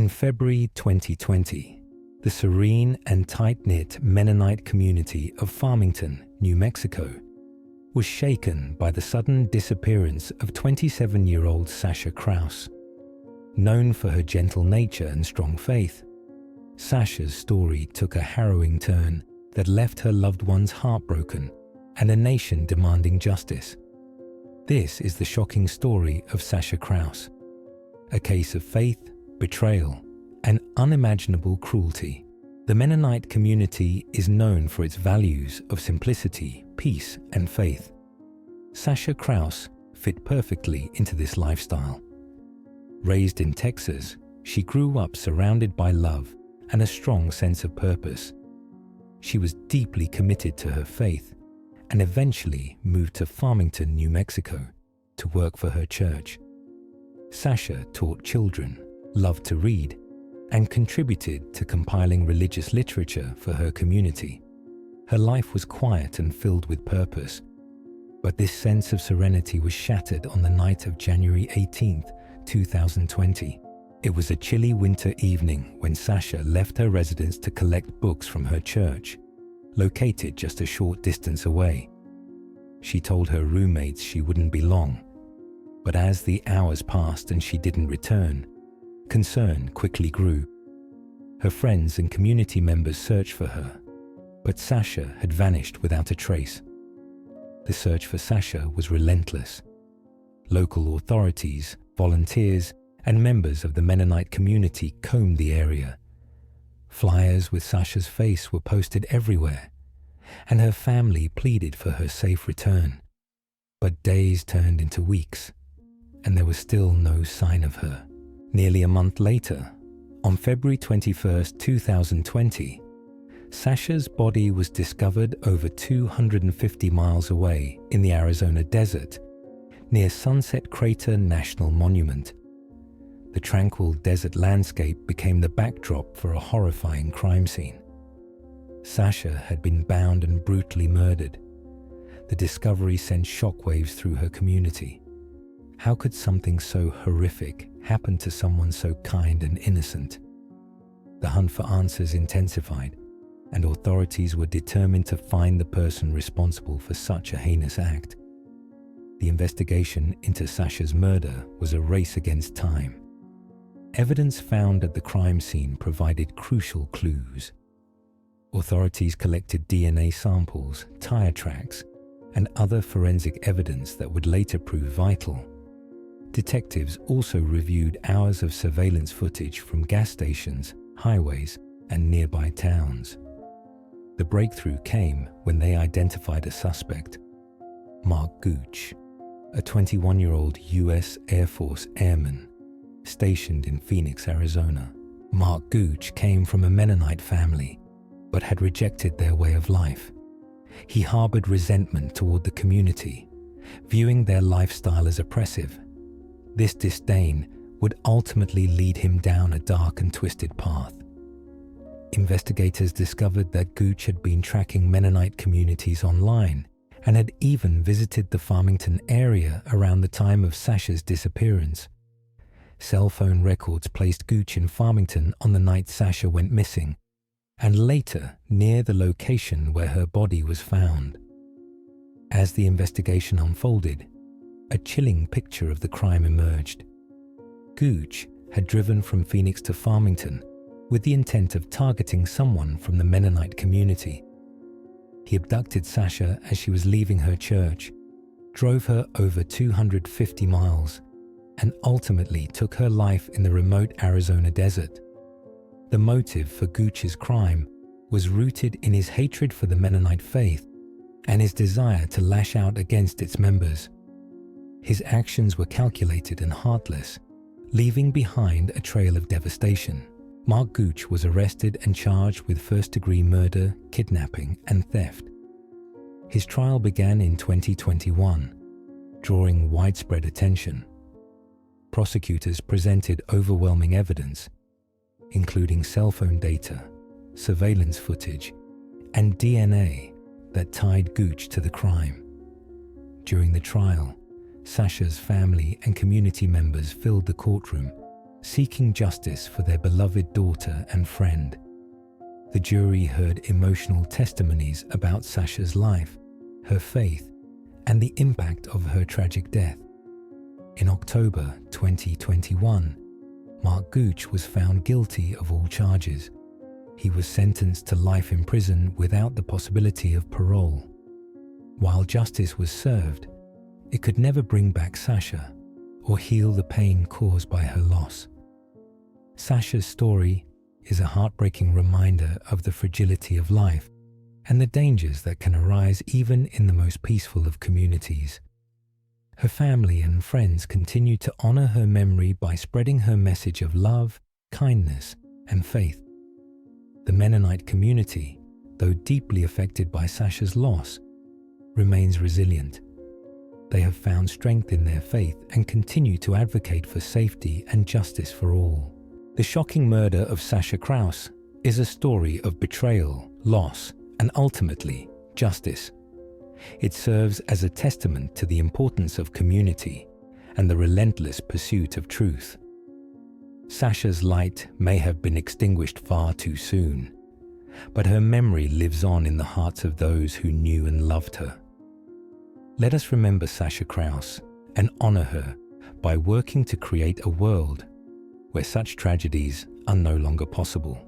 In February 2020, the serene and tight-knit Mennonite community of Farmington, New Mexico, was shaken by the sudden disappearance of 27-year-old Sasha Krauss. Known for her gentle nature and strong faith, Sasha's story took a harrowing turn that left her loved ones heartbroken and a nation demanding justice. This is the shocking story of Sasha Krauss, a case of faith, betrayal, and unimaginable cruelty. The Mennonite community is known for its values of simplicity, peace, and faith. Sasha Krauss fit perfectly into this lifestyle. Raised in Texas, she grew up surrounded by love and a strong sense of purpose. She was deeply committed to her faith and eventually moved to Farmington, New Mexico, to work for her church. Sasha taught children, loved to read, and contributed to compiling religious literature for her community. Her life was quiet and filled with purpose, but this sense of serenity was shattered on the night of January 18, 2020. It was a chilly winter evening when Sasha left her residence to collect books from her church, located just a short distance away. She told her roommates she wouldn't be long, but as the hours passed and she didn't return, concern quickly grew. Her friends and community members searched for her, but Sasha had vanished without a trace. The search for Sasha was relentless. Local authorities, volunteers, and members of the Mennonite community combed the area. Flyers with Sasha's face were posted everywhere, and her family pleaded for her safe return. But days turned into weeks, and there was still no sign of her. Nearly a month later, on February 21, 2020, Sasha's body was discovered over 250 miles away in the Arizona desert, near Sunset Crater National Monument. The tranquil desert landscape became the backdrop for a horrifying crime scene. Sasha had been bound and brutally murdered. The discovery sent shockwaves through her community. How could something so horrific happen to someone so kind and innocent? The hunt for answers intensified, and authorities were determined to find the person responsible for such a heinous act. The investigation into Sasha's murder was a race against time. Evidence found at the crime scene provided crucial clues. Authorities collected DNA samples, tire tracks, and other forensic evidence that would later prove vital. Detectives also reviewed hours of surveillance footage from gas stations, highways, and nearby towns. The breakthrough came when they identified a suspect, Mark Gooch, a 21-year-old U.S. Air Force airman stationed in Phoenix, Arizona. Mark Gooch came from a Mennonite family, but had rejected their way of life. He harbored resentment toward the community, viewing their lifestyle as oppressive. This disdain would ultimately lead him down a dark and twisted path. Investigators discovered that Gooch had been tracking Mennonite communities online and had even visited the Farmington area around the time of Sasha's disappearance. Cell phone records placed Gooch in Farmington on the night Sasha went missing, and later near the location where her body was found. As the investigation unfolded, a chilling picture of the crime emerged. Gooch had driven from Phoenix to Farmington with the intent of targeting someone from the Mennonite community. He abducted Sasha as she was leaving her church, drove her over 250 miles, and ultimately took her life in the remote Arizona desert. The motive for Gooch's crime was rooted in his hatred for the Mennonite faith and his desire to lash out against its members. His actions were calculated and heartless, leaving behind a trail of devastation. Mark Gooch was arrested and charged with first-degree murder, kidnapping, and theft. His trial began in 2021, drawing widespread attention. Prosecutors presented overwhelming evidence, including cell phone data, surveillance footage, and DNA that tied Gooch to the crime. During the trial, Sasha's family and community members filled the courtroom, seeking justice for their beloved daughter and friend. The jury heard emotional testimonies about Sasha's life, her faith, and the impact of her tragic death. In October 2021, Mark Gooch was found guilty of all charges. He was sentenced to life in prison without the possibility of parole. While justice was served, it could never bring back Sasha or heal the pain caused by her loss. Sasha's story is a heartbreaking reminder of the fragility of life and the dangers that can arise even in the most peaceful of communities. Her family and friends continue to honor her memory by spreading her message of love, kindness, and faith. The Mennonite community, though deeply affected by Sasha's loss, remains resilient. They have found strength in their faith and continue to advocate for safety and justice for all. The shocking murder of Sasha Krauss is a story of betrayal, loss, and ultimately, justice. It serves as a testament to the importance of community and the relentless pursuit of truth. Sasha's light may have been extinguished far too soon, but her memory lives on in the hearts of those who knew and loved her. Let us remember Sasha Krauss and honor her by working to create a world where such tragedies are no longer possible.